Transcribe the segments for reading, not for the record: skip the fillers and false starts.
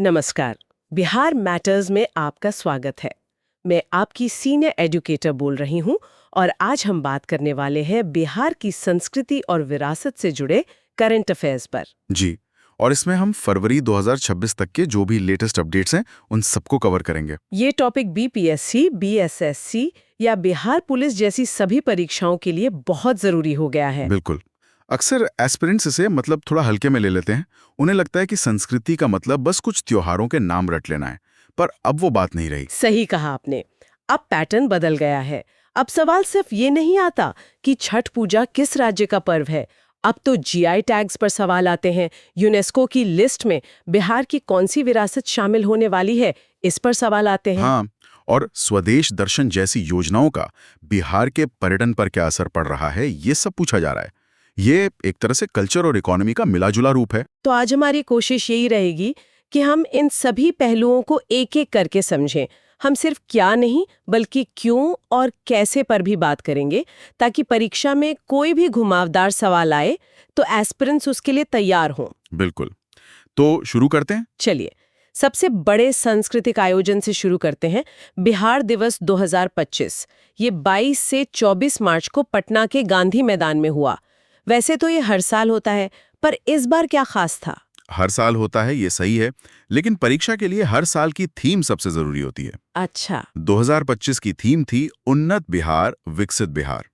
नमस्कार। बिहार मैटर्स में आपका स्वागत है। मैं आपकी सीनियर एजुकेटर बोल रही हूँ और आज हम बात करने वाले हैं बिहार की संस्कृति और विरासत से जुड़े करंट अफेयर्स पर। जी। और इसमें हम फरवरी 2026 तक के जो भी लेटेस्ट अपडेट्स हैं उन सबको कवर करेंगे। ये टॉपिक बीपीएससी, बीएसएससी या बिहार पुलिस जैसी सभी परीक्षाओं के लिए बहुत जरूरी हो गया है। बिल्कुल। अक्सर एस्पिरेंट्स इसे मतलब थोड़ा हल्के में ले लेते हैं। उन्हें लगता है कि संस्कृति का मतलब बस कुछ त्योहारों के नाम रट लेना है, पर अब वो बात नहीं रही। सही कहा आपने। अब पैटर्न बदल गया है। अब सवाल सिर्फ ये नहीं आता कि छठ पूजा किस राज्य का पर्व है। अब तो जीआई टैग्स पर सवाल आते हैं। यूनेस्को की लिस्ट में बिहार की कौन सी विरासत शामिल होने वाली है, इस पर सवाल आते हैं। हाँ, और स्वदेश दर्शन जैसी योजनाओं का बिहार के पर्यटन पर क्या असर पड़ रहा है, ये सब पूछा जा रहा है। ये एक तरह से कल्चर और इकोनॉमी का मिला-जुला रूप है। तो आज हमारी कोशिश यही रहेगी कि हम इन सभी पहलुओं को एक-एक करके समझें। हम सिर्फ क्या नहीं, बल्कि क्यों और कैसे पर भी बात करेंगे, ताकि परीक्षा में कोई भी घुमावदार सवाल आए तो एस्पिरेंट्स उसके लिए तैयार हों। बिल्कुल। तो शुरू करते हैं। चलिए, सबसे बड़े सांस्कृतिक आयोजन से शुरू करते हैं। बिहार दिवस 2025। ये 22 से 24 मार्च को पटना के गांधी मैदान में हुआ। वैसे तो ये हर साल होता है, पर इस बार क्या खास था? हर साल होता है, ये सही है, लेकिन परीक्षा के लिए हर साल की थीम सबसे जरूरी होती है। अच्छा। 2025 की थीम थी उन्नत बिहार, विकसित बिहार।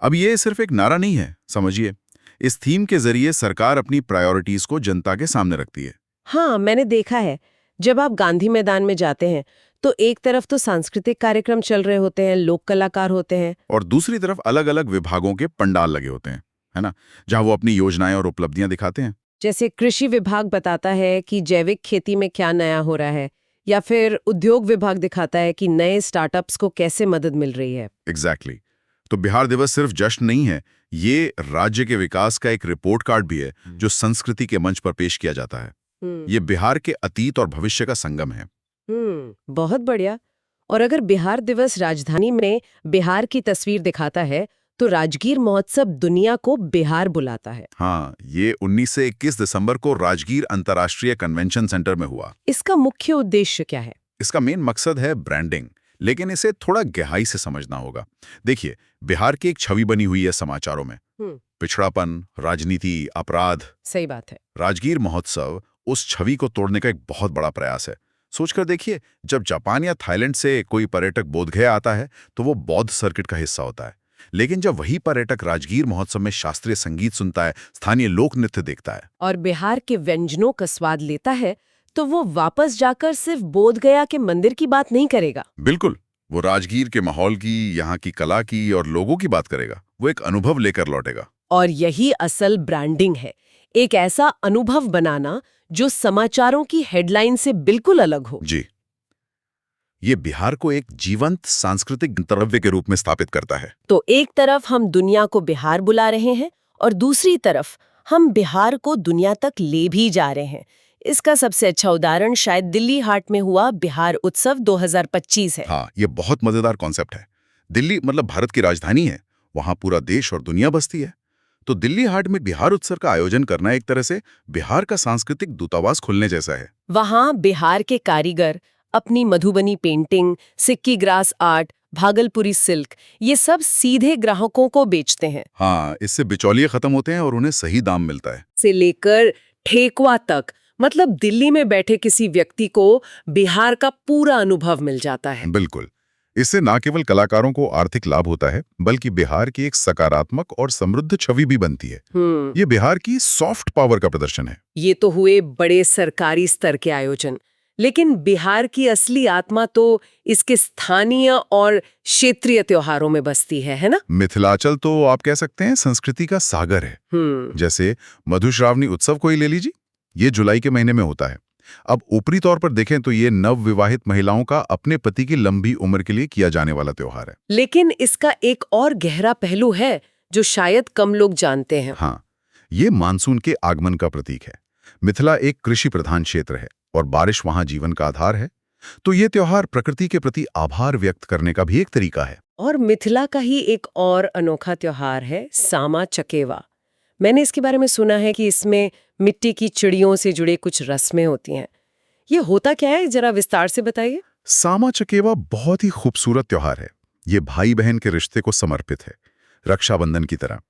अब ये सिर्फ एक नारा नहीं है, समझिए। इस थीम के जरिए सरकार अपनी प्रायोरिटीज को जनता के सामने रखती है। हाँ, मैंने देखा है। जब आप गांधी मैदान में जाते हैं तो एक तरफ तो सांस्कृतिक कार्यक्रम चल रहे होते हैं, लोक कलाकार होते हैं। और दूसरी तरफ अलग-अलग विभागों के पंडाल लगे होते हैं, है ना, जहां वो अपनी योजनाएं और उपलब्धियां दिखाते हैं। जैसे कृषि विभाग बताता है कि जैविक खेती में क्या नया हो रहा है, या फिर उद्योग विभाग दिखाता है कि नए स्टार्टअप्स को कैसे मदद मिल रही है। एग्जैक्टली। तो बिहार दिवस सिर्फ जश्न नहीं है, ये राज्य के विकास का एक रिपोर्ट कार्ड भी है, जो संस्कृति के मंच पर पेश किया जाता है। ये बिहार के अतीत और भविष्य का संगम है। बहुत बढ़िया। और अगर बिहार दिवस राजधानी में बिहार की तस्वीर दिखाता है, तो राजगीर महोत्सव दुनिया को बिहार बुलाता है। हाँ, ये 19 से 21 दिसंबर को राजगीर अंतर्राष्ट्रीय कन्वेंशन सेंटर में हुआ। इसका मुख्य उद्देश्य क्या है? इसका मेन मकसद है ब्रांडिंग, लेकिन इसे थोड़ा गहराई से समझना होगा। देखिए, बिहार की एक छवि बनी हुई है समाचारों में। पिछड़ापन, राजनीति, अपराध। सही बात है। राजगीर महोत्सव उस छवि को तोड़ने का एक बहुत बड़ा प्रयास है। सोचकर देखिए, जब जापान या थाईलैंड से कोई पर्यटक बोधगया आता है तो वो बौद्ध सर्किट का हिस्सा होता है, लेकिन जब वही पर्यटक राजगीर महोत्सव में शास्त्रीय संगीत सुनता है, स्थानीय लोक नृत्य देखता है और बिहार के व्यंजनों का स्वाद लेता है, तो वो वापस जाकर सिर्फ बोधगया के मंदिर की बात नहीं करेगा। बिल्कुल, वो राजगीर के माहौल की, यहाँ की कला की और लोगों की बात करेगा। वो एक अनुभव लेकर लौटेगा। और यही असल ब्रांडिंग है, एक ऐसा अनुभव बनाना जो समाचारों की हेडलाइन से बिल्कुल अलग हो। जी, ये बिहार को एक जीवंत सांस्कृतिक गंतव्य के रूप में स्थापित करता है। तो एक तरफ हम दुनिया को बिहार बुला रहे हैं और दूसरी तरफ हम बिहार को दुनिया तक ले भी जा रहे हैं। इसका सबसे अच्छा उदाहरण शायद दिल्ली हाट में हुआ बिहार उत्सव 2025 है। हाँ, ये बहुत मजेदार कॉन्सेप्ट है। दिल्ली मतलब भारत की राजधानी है, वहां पूरा देश और दुनिया बसती है। तो दिल्ली हाट में बिहार उत्सव का आयोजन करना एक तरह से बिहार का सांस्कृतिक दूतावास खुलने जैसा है। वहाँ बिहार के कारीगर अपनी मधुबनी पेंटिंग, सिक्की ग्रास आर्ट, भागलपुरी सिल्क, ये सब सीधे ग्राहकों को बेचते हैं। हाँ, इससे बिचौलिए खत्म होते हैं और उन्हें सही दाम मिलता है। से लेकर ठेकुआ तक, मतलब दिल्ली में बैठे किसी व्यक्ति को बिहार का पूरा अनुभव मिल जाता है। बिल्कुल। इससे न केवल कलाकारों को आर्थिक लाभ होता है, बल्कि बिहार की एक सकारात्मक और समृद्ध छवि भी बनती है। ये बिहार की सॉफ्ट पावर का प्रदर्शन है। ये तो हुए बड़े सरकारी स्तर के आयोजन, लेकिन बिहार की असली आत्मा तो इसके स्थानीय और क्षेत्रीय त्योहारों में बसती है ना? मिथिलाचल तो आप कह सकते हैं संस्कृति का सागर है। जैसे मधुश्रावणी उत्सव को ही ले लीजिए, ये जुलाई के महीने में होता है। अब ऊपरी तौर पर देखें तो ये नव विवाहित महिलाओं का अपने पति की लंबी उम्र के लिए किया जाने वाला त्योहार है। लेकिन इसका एक और गहरा पहलू है जो शायद कम लोग जानते हैं। हाँ, ये मानसून के आगमन का प्रतीक है। मिथिला एक कृषि प्रधान क्षेत्र है और बारिश वहां जीवन का आधार है। तो ये त्योहार प्रकृति के प्रति आभार व्यक्त करने का भी एक तरीका है। और मिथिला का ही एक और अनोखा त्योहार है सामा चकेवा। मैंने इसके बारे में सुना है कि इसमें मिट्टी की चिड़ियों से जुड़े कुछ रस्में होती हैं। ये होता क्या है, जरा विस्तार से बताइए। सामा चकेवा बहुत ही खूबसूरत त्योहार है। ये भाई बहन के रिश्ते को समर्पित है, रक्षाबंधन की तरह।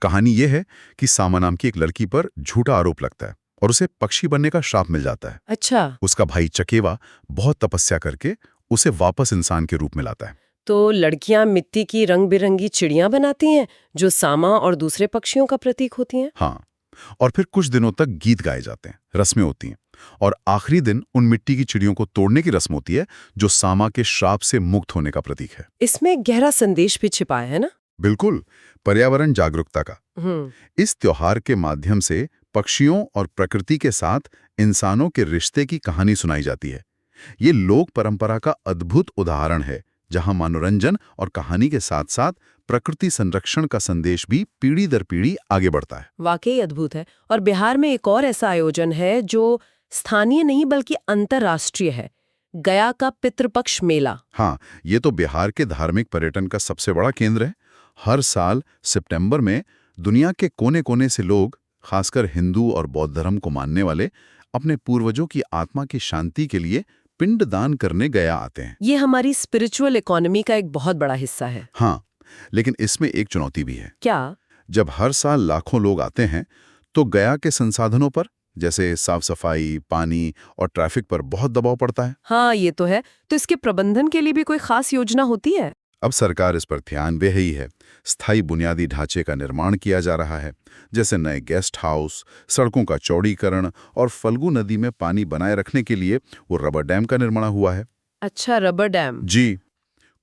कहानी ये है कि सामा नाम की एक लड़की पर झूठा आरोप लगता है और उसे पक्षी बनने का श्राप मिल जाता है। अच्छा, उसका भाई चकेवा बहुत तपस्या करके उसे वापस इंसान के रूप में लाता है। तो लड़कियां मिट्टी की रंग बिरंगी चिड़ियां बनाती हैं जो सामा और दूसरे पक्षियों का प्रतीक होती हैं। हाँ, और फिर कुछ दिनों तक गीत गाए जाते हैं, रस्में होती हैं, और आखिरी दिन उन मिट्टी की चिड़ियों को तोड़ने की रस्म होती है जो सामा के श्राप से मुक्त होने का प्रतीक है। इसमें गहरा संदेश भी छिपा है ना? बिल्कुल, पर्यावरण जागरूकता का। हम्म। इस त्योहार के माध्यम से पक्षियों और प्रकृति के साथ इंसानों के रिश्ते की कहानी सुनाई जाती है। ये लोक परंपरा का अद्भुत उदाहरण है, जहां मनोरंजन और कहानी के साथ साथ प्रकृति संरक्षण का संदेश भी पीढ़ी दर पीढ़ी आगे बढ़ता है। वाकई अद्भुत है। और बिहार में एक और ऐसा आयोजन है जो स्थानीय नहीं बल्कि अंतर्राष्ट्रीय है, गया का पितृपक्ष मेला। हाँ, ये तो बिहार के धार्मिक पर्यटन का सबसे बड़ा केंद्र है। हर साल सितंबर में दुनिया के कोने-कोने से लोग, खासकर हिंदू और बौद्ध धर्म को मानने वाले, अपने पूर्वजों की आत्मा की शांति के लिए पिंडदान करने गया आते हैं। ये हमारी स्पिरिचुअल इकोनॉमी का एक बहुत बड़ा हिस्सा है। हाँ, लेकिन इसमें एक चुनौती भी है। क्या? जब हर साल लाखों लोग आते हैं, तो गया के संसाधनों पर, जैसे साफ सफाई, पानी और ट्रैफिक पर बहुत दबाव पड़ता है। हाँ, ये तो है। तो इसके प्रबंधन के लिए भी कोई खास योजना होती है? अब सरकार इस पर ध्यान दे रही है। स्थायी बुनियादी ढांचे का निर्माण किया जा रहा है, जैसे नए गेस्ट हाउस, सड़कों का चौड़ीकरण, और फल्गु नदी में पानी बनाए रखने के लिए वो रबर डैम का निर्माण हुआ है। अच्छा, रबर डैम। जी,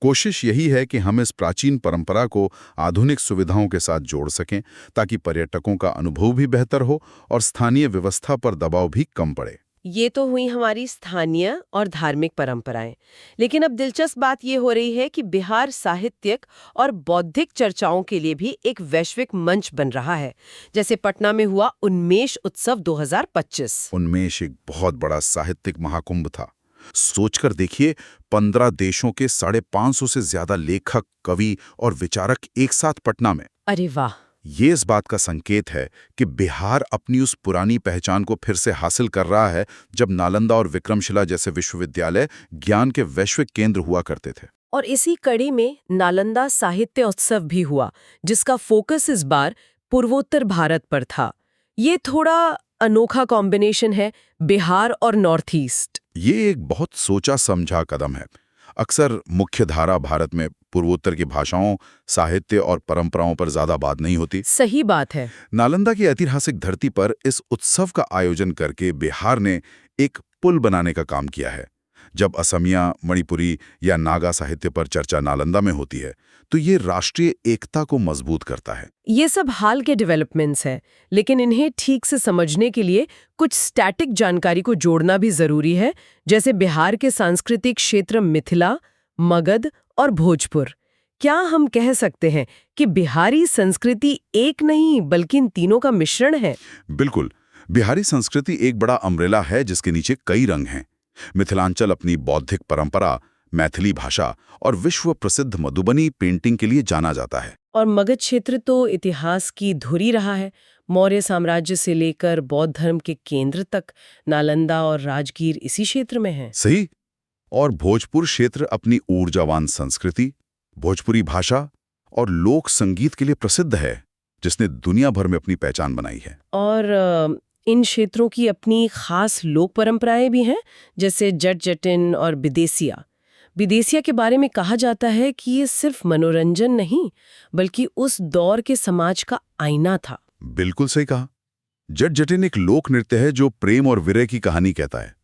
कोशिश यही है कि हम इस प्राचीन परंपरा को आधुनिक सुविधाओं के साथ जोड़ सकें, ताकि पर्यटकों का अनुभव भी बेहतर हो और स्थानीय व्यवस्था पर दबाव भी कम पड़े। ये तो हुई हमारी स्थानीय और धार्मिक परंपराएं। लेकिन अब दिलचस्प बात ये हो रही है कि बिहार साहित्यिक और बौद्धिक चर्चाओं के लिए भी एक वैश्विक मंच बन रहा है, जैसे पटना में हुआ उन्मेष उत्सव 2025। उन्मेष एक बहुत बड़ा साहित्यिक महाकुंभ था। सोचकर देखिए, 15 देशों के 550 से ज्यादा लेखक, कवि और विचारक एक साथ पटना में। अरे वाह! ये इस बात का संकेत है कि बिहार अपनी उस पुरानी पहचान को फिर से हासिल कर रहा है, जब नालंदा और विक्रमशिला जैसे विश्वविद्यालय ज्ञान के वैश्विक केंद्र हुआ करते थे। और इसी कड़ी में नालंदा साहित्य उत्सव भी हुआ, जिसका फोकस इस बार पूर्वोत्तर भारत पर था। ये थोड़ा अनोखा कॉम्बिनेशन है, बिहार और नॉर्थ ईस्ट। ये एक बहुत सोचा समझा कदम है। अक्सर मुख्यधारा भारत में पूर्वोत्तर की भाषाओं, साहित्य और परंपराओं पर ज्यादा बात नहीं होती। सही बात है। नालंदा की ऐतिहासिक धरती पर इस उत्सव का आयोजन करके बिहार ने एक पुल बनाने का काम किया है। जब असमिया, मणिपुरी या नागा साहित्य पर चर्चा नालंदा में होती है, तो ये राष्ट्रीय एकता को मजबूत करता है। ये सब हाल के डेवलपमेंट्स हैं, लेकिन इन्हें ठीक से समझने के लिए कुछ स्टैटिक जानकारी को जोड़ना भी जरूरी है, जैसे बिहार के सांस्कृतिक क्षेत्र मिथिला, मगध और भोजपुर। क्या हम कह सकते हैं कि बिहारी संस्कृति एक नहीं बल्कि इन तीनों का मिश्रण है? बिल्कुल, बिहारी संस्कृति एक बड़ा अम्ब्रेला है जिसके नीचे कई रंग हैं। मिथिलांचल अपनी बौद्धिक परंपरा, मैथिली भाषा और विश्व प्रसिद्ध मधुबनी पेंटिंग के लिए जाना जाता है। और मगध क्षेत्र तो इतिहास की धुरी रहा है। मौर्य साम्राज्य से लेकर बौद्ध धर्म के केंद्र तक नालंदा और राजगीर इसी क्षेत्र में है। सही। और भोजपुर क्षेत्र अपनी ऊर्जावान संस्कृति, भोजपुरी भाषा और लोक संगीत के लिए प्रसिद्ध है, जिसने दुनिया भर में अपनी पहचान बनाई है। और इन क्षेत्रों की अपनी खास लोक परंपराएं भी हैं, जैसे जट जटिन और बिदेसिया। बिदेसिया के बारे में कहा जाता है कि ये सिर्फ मनोरंजन नहीं बल्कि उस दौर के समाज का आईना था। बिल्कुल सही कहा। जट जटिन एक लोक नृत्य है जो प्रेम और विरह की कहानी कहता है।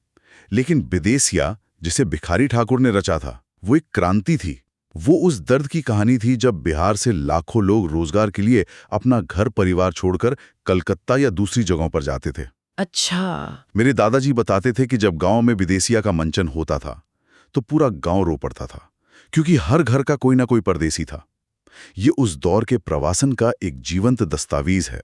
लेकिन बिदेसिया, जिसे भिखारी ठाकुर ने रचा था, वो एक क्रांति थी। वो उस दर्द की कहानी थी जब बिहार से लाखों लोग रोजगार के लिए अपना घर परिवार छोड़कर कलकत्ता या दूसरी जगहों पर जाते थे। अच्छा। मेरे दादाजी बताते थे कि जब गांव में विदेसिया का मंचन होता था तो पूरा गांव रो पड़ता था, क्योंकि हर घर का कोई ना कोई परदेसी था। ये उस दौर के प्रवासन का एक जीवंत दस्तावेज है।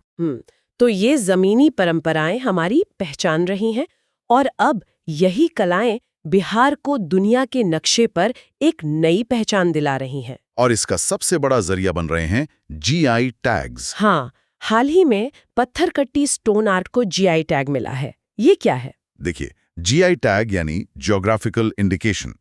तो ये जमीनी परंपराएं हमारी पहचान रही हैं, और अब यही कलाएं बिहार को दुनिया के नक्शे पर एक नई पहचान दिला रही हैं। और इसका सबसे बड़ा जरिया बन रहे हैं जीआई टैग्स। हाँ, हाल ही में पत्थरकट्टी स्टोन आर्ट को जीआई टैग मिला है। ये क्या है? देखिए, जीआई टैग यानी ज्योग्राफिकल इंडिकेशन।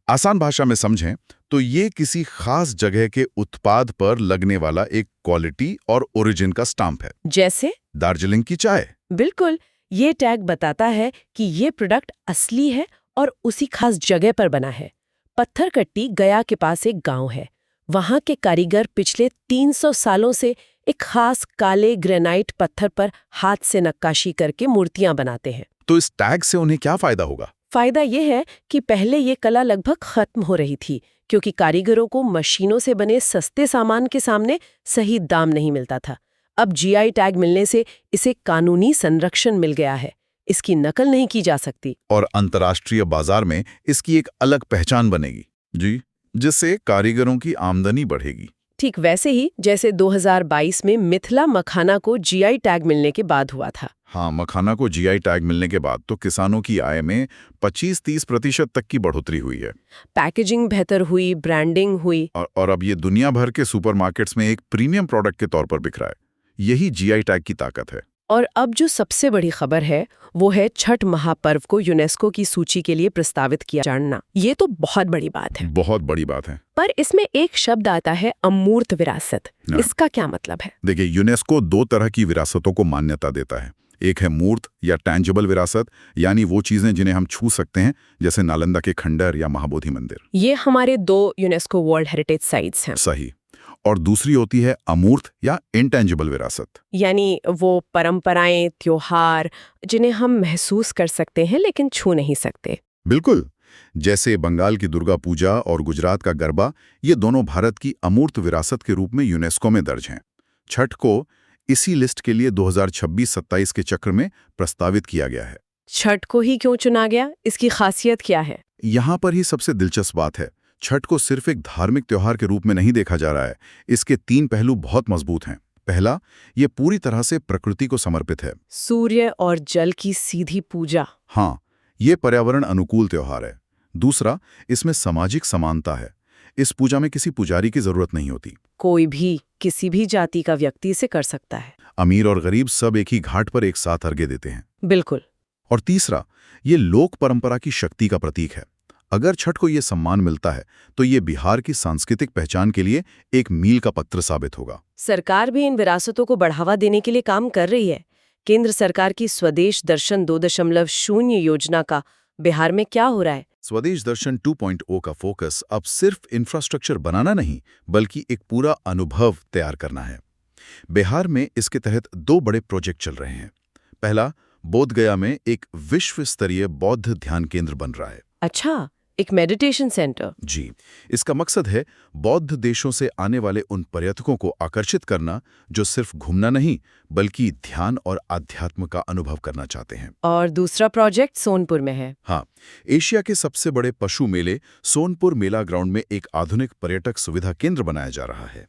आसान भाषा में समझें तो ये किसी खास जगह के उत्पाद पर लगने वाला एक क्वालिटी और ओरिजिन का स्टाम्प है। जैसे दार्जिलिंग की चाय। बिल्कुल, ये टैग बताता है कि ये प्रोडक्ट असली है और उसी खास जगह पर बना है। पत्थरकट्टी गया के पास एक गांव है। वहां के कारीगर पिछले 300 सालों से एक खास काले ग्रेनाइट पत्थर पर हाथ से नक्काशी करके मूर्तियां बनाते हैं। तो इस टैग से उन्हें क्या फायदा होगा? फायदा ये है कि पहले ये कला लगभग खत्म हो रही थी, क्योंकि कारीगरों को मशीनों से बने सस्ते सामान के सामने सही दाम नहीं मिलता था। अब जीआई टैग मिलने से इसे कानूनी संरक्षण मिल गया है। इसकी नकल नहीं की जा सकती। और अंतर्राष्ट्रीय बाजार में इसकी एक अलग पहचान बनेगी। जी, जिससे कारीगरों की आमदनी बढ़ेगी। ठीक वैसे ही जैसे 2022 में मिथिला मखाना को जीआई टैग मिलने के बाद हुआ था। हाँ, मखाना को जीआई टैग मिलने के बाद तो किसानों की आय में 25-30% तक की बढ़ोतरी हुई है। पैकेजिंग बेहतर हुई, ब्रांडिंग हुई। और अब ये दुनिया भर के सुपरमार्केट्स में एक प्रीमियम प्रोडक्ट के तौर पर बिक रहा है। यही जीआई टैग की ताकत है। और अब जो सबसे बड़ी खबर है वो है छठ महापर्व को यूनेस्को की सूची के लिए प्रस्तावित किया जाना। ये तो बहुत बड़ी बात है। बहुत बड़ी बात है। पर इसमें एक शब्द आता है अमूर्त विरासत। इसका क्या मतलब है? देखिए, यूनेस्को 2 तरह की विरासतों को मान्यता देता है। एक है मूर्त या टैंजिबल विरासत, यानी वो चीजें जिन्हें हम छू सकते हैं, जैसे नालंदा के खंडर या महाबोधि मंदिर। ये हमारे 2 यूनेस्को वर्ल्ड हेरिटेज साइट्स हैं। सही। और दूसरी होती है अमूर्त या इंटेंजिबल विरासत, यानी वो परंपराएं, त्योहार जिन्हें हम महसूस कर सकते हैं लेकिन छू नहीं सकते। बिल्कुल। जैसे बंगाल की दुर्गा पूजा और गुजरात का गरबा, ये दोनों भारत की अमूर्त विरासत के रूप में यूनेस्को में दर्ज हैं। छठ को इसी लिस्ट के लिए 2026-27 के चक्र में प्रस्तावित किया गया है। छठ को ही क्यों चुना गया? इसकी खासियत क्या है? यहाँ पर ही सबसे दिलचस्प बात है। छठ को सिर्फ एक धार्मिक त्योहार के रूप में नहीं देखा जा रहा है। इसके 3 पहलू बहुत मजबूत हैं। पहला, ये पूरी तरह से प्रकृति को समर्पित है। सूर्य और जल की सीधी पूजा। हाँ, ये पर्यावरण अनुकूल त्योहार है। दूसरा, इसमें सामाजिक समानता है। इस पूजा में किसी पुजारी की जरूरत नहीं होती। कोई भी किसी भी जाति का व्यक्ति इसे कर सकता है। अमीर और गरीब सब एक ही घाट पर एक साथ अर्घ्य देते हैं। बिल्कुल। और तीसरा, ये लोक परंपरा की शक्ति का प्रतीक है। अगर छठ को ये सम्मान मिलता है तो ये बिहार की सांस्कृतिक पहचान के लिए एक मील का पत्थर साबित होगा। सरकार भी इन विरासतों को बढ़ावा देने के लिए काम कर रही है। केंद्र सरकार की स्वदेश दर्शन 2.0 योजना का बिहार में क्या हो रहा है? स्वदेश दर्शन 2.0 का फोकस अब सिर्फ इंफ्रास्ट्रक्चर बनाना नहीं, बल्कि एक पूरा अनुभव तैयार करना है। बिहार में इसके तहत 2 बड़े प्रोजेक्ट चल रहे हैं। पहला, बोधगया में एक विश्व स्तरीय बौद्ध ध्यान केंद्र बन रहा है। अच्छा, एक मेडिटेशन सेंटर। जी, इसका मकसद है बौद्ध देशों से आने वाले उन पर्यटकों को आकर्षित करना जो सिर्फ घूमना नहीं, बल्कि ध्यान और आध्यात्म का अनुभव करना चाहते हैं। और दूसरा प्रोजेक्ट सोनपुर में है। हाँ, एशिया के सबसे बड़े पशु मेले सोनपुर मेला ग्राउंड में एक आधुनिक पर्यटक सुविधा केंद्र बनाया जा रहा है।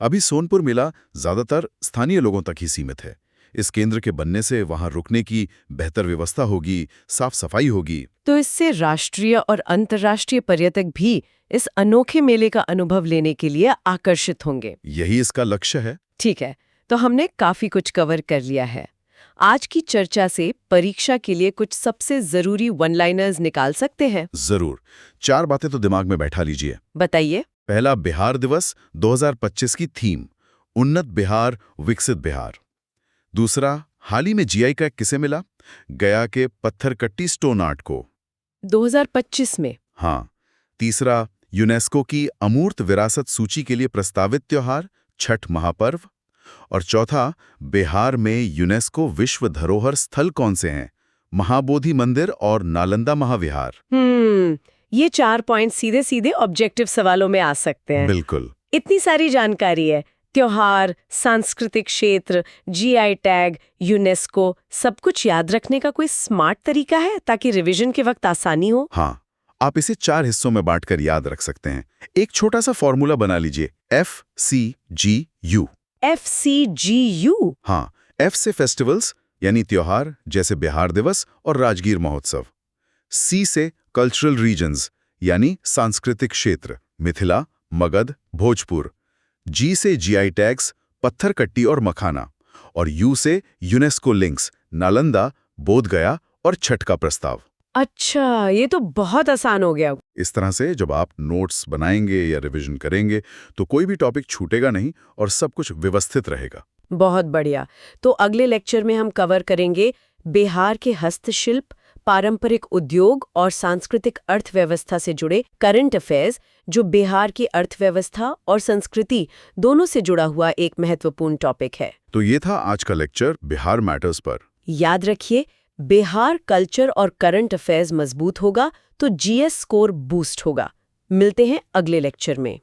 अभी सोनपुर मेला ज्यादातर स्थानीय लोगों तक ही सीमित है। इस केंद्र के बनने से वहां रुकने की बेहतर व्यवस्था होगी, साफ सफाई होगी। तो इससे राष्ट्रीय और अंतर्राष्ट्रीय पर्यटक भी इस अनोखे मेले का अनुभव लेने के लिए आकर्षित होंगे। यही इसका लक्ष्य है। ठीक है, तो हमने काफी कुछ कवर कर लिया है। आज की चर्चा से परीक्षा के लिए कुछ सबसे जरूरी वन लाइनर्स निकाल सकते हैं? जरूर। 4 बातें तो दिमाग में बैठा लीजिए। बताइए। पहला, बिहार दिवस 2025 की थीम, उन्नत बिहार, विकसित बिहार। दूसरा, हाल ही में जीआई टैग किसे मिला? गया के पत्थरकट्टी स्टोन आर्ट को 2025 में। हाँ। तीसरा, यूनेस्को की अमूर्त विरासत सूची के लिए प्रस्तावित त्योहार छठ महापर्व। और चौथा, बिहार में यूनेस्को विश्व धरोहर स्थल कौन से हैं? महाबोधि मंदिर और नालंदा महाविहार। ये 4 पॉइंट सीधे सीधे ऑब्जेक्टिव सवालों में आ सकते हैं। बिल्कुल। इतनी सारी जानकारी है, त्योहार, सांस्कृतिक क्षेत्र, जीआई टैग, यूनेस्को, सब कुछ याद रखने का कोई स्मार्ट तरीका है ताकि रिवीजन के वक्त आसानी हो? हाँ, आप इसे 4 हिस्सों में बांटकर याद रख सकते हैं। एक छोटा सा फॉर्मूला बना लीजिए, FCGU। FCGU? हाँ, F से फेस्टिवल्स यानी त्योहार जैसे बिहार दिवस और राजगीर महोत्सव। C से कल्चरल रीजन्स यानी सांस्कृतिक क्षेत्र, मिथिला, मगध, भोजपुर। G से जीआई टैग्स, पत्थरकट्टी और मखाना। और U से यूनेस्को लिंक्स, नालंदा, बोधगया और छठ का प्रस्ताव। अच्छा, ये तो बहुत आसान हो गया। इस तरह से जब आप नोट्स बनाएंगे या रिवीजन करेंगे तो कोई भी टॉपिक छूटेगा नहीं और सब कुछ व्यवस्थित रहेगा। बहुत बढ़िया। तो अगले लेक्चर में हम कवर करेंगे बिहार के हस्तशिल्प, पारंपरिक उद्योग और सांस्कृतिक अर्थव्यवस्था से जुड़े करंट अफेयर्स, जो बिहार की अर्थव्यवस्था और संस्कृति दोनों से जुड़ा हुआ एक महत्वपूर्ण टॉपिक है। तो ये था आज का लेक्चर बिहार मैटर्स पर। याद रखिए, बिहार कल्चर और करंट अफेयर्स मजबूत होगा तो जीएस स्कोर बूस्ट होगा। मिलते हैं अगले लेक्चर में।